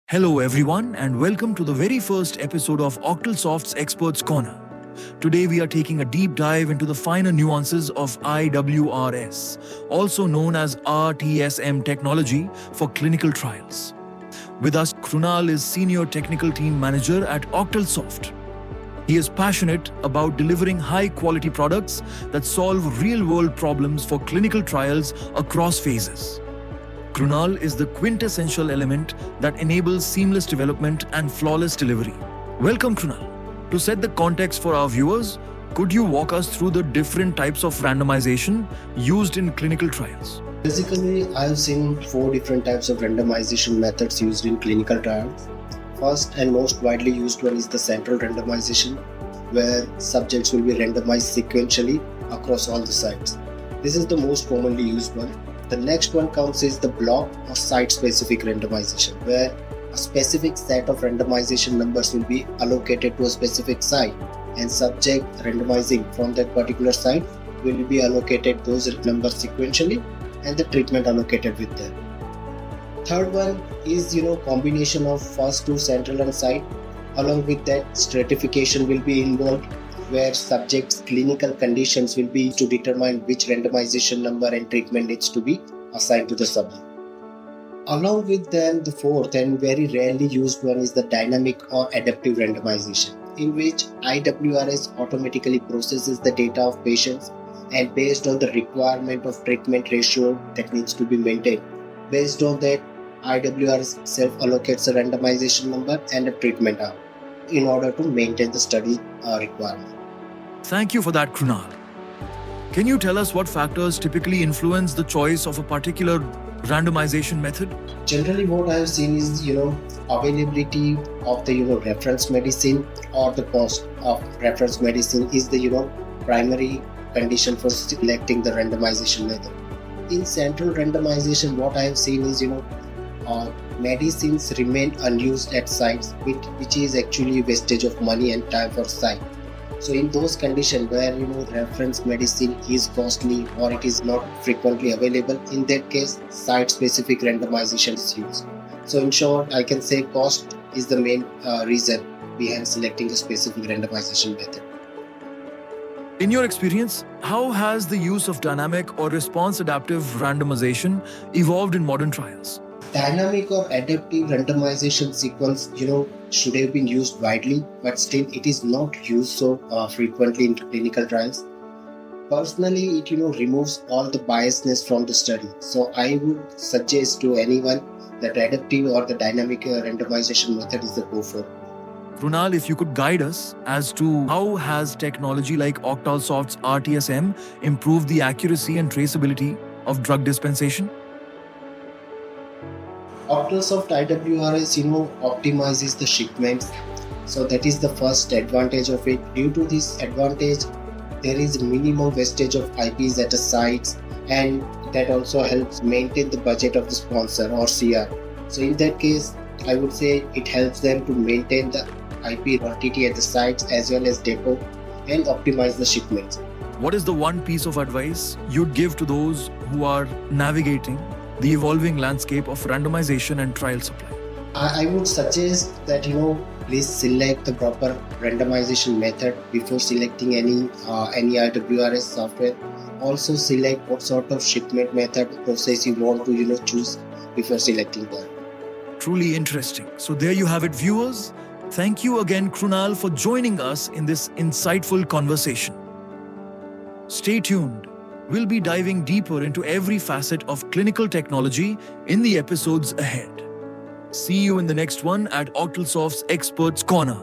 Hello everyone and welcome to the very first episode of Octalsoft's Experts Corner. Today we are taking a deep dive into the finer nuances of IWRS, also known as RTSM technology for clinical trials. With us, Krunal is Senior Technical Team Manager at Octalsoft. He is passionate about delivering high-quality products that solve real-world problems for clinical trials across phases. Krunal is the quintessential element that enables seamless development and flawless delivery. Welcome, Krunal. To set the context for our viewers, could you walk us through the different types of randomization used in clinical trials? Basically, I've seen 4 different types of randomization methods used in clinical trials. First and most widely used one is the central randomization, where subjects will be randomized sequentially across all the sites. This is the most commonly used one. The next one comes is the block or site-specific randomization, where a specific set of randomization numbers will be allocated to a specific site, and subject randomizing from that particular site will be allocated those numbers sequentially and the treatment allocated with them. Third one is combination of first 2 central and site. Along with that, stratification will be involved, where subjects' clinical conditions will be to determine which randomization number and treatment needs to be assigned to the subject. Along with them, the fourth and very rarely used one is the dynamic or adaptive randomization, in which IWRS automatically processes the data of patients and based on the requirement of treatment ratio that needs to be maintained. Based on that, IWRS self-allocates a randomization number and a treatment arm in order to maintain the study requirement. Thank you for that, Krunal. Can you tell us what factors typically influence the choice of a particular randomization method? Generally, what I have seen is availability of the reference medicine or the cost of reference medicine is the primary condition for selecting the randomization method. In central randomization, what I have seen is medicines remain unused at sites, which is actually wastage of money and time for site. So in those conditions where reference medicine is costly or it is not frequently available, in that case site-specific randomization is used. So in short, I can say cost is the main reason behind selecting a specific randomization method. In your experience, how has the use of dynamic or response adaptive randomization evolved in modern trials? Dynamic or adaptive randomization sequence should have been used widely, but still it is not used so frequently in clinical trials. Personally, it removes all the biasness from the study. So I would suggest to anyone that adaptive or the dynamic randomization method is the go for. Krunal, if you could guide us as to how has technology like Octalsoft's RTSM improved the accuracy and traceability of drug dispensation? Octalsoft IWRS optimizes the shipments, so that is the first advantage of it. Due to this advantage, there is minimum wastage of IPs at the sites, and that also helps maintain the budget of the sponsor or CR. So in that case, I would say it helps them to maintain the IP quantity at the sites as well as depot and optimize the shipments. What is the one piece of advice you'd give to those who are navigating the evolving landscape of randomization and trial supply? I would suggest that please select the proper randomization method before selecting any IWRS software. Also select what sort of shipment method process you want to choose before selecting that. Truly interesting. So there you have it, viewers. Thank you again, Krunal, for joining us in this insightful conversation. Stay tuned. We'll be diving deeper into every facet of clinical technology in the episodes ahead. See you in the next one at Octalsoft's Experts Corner.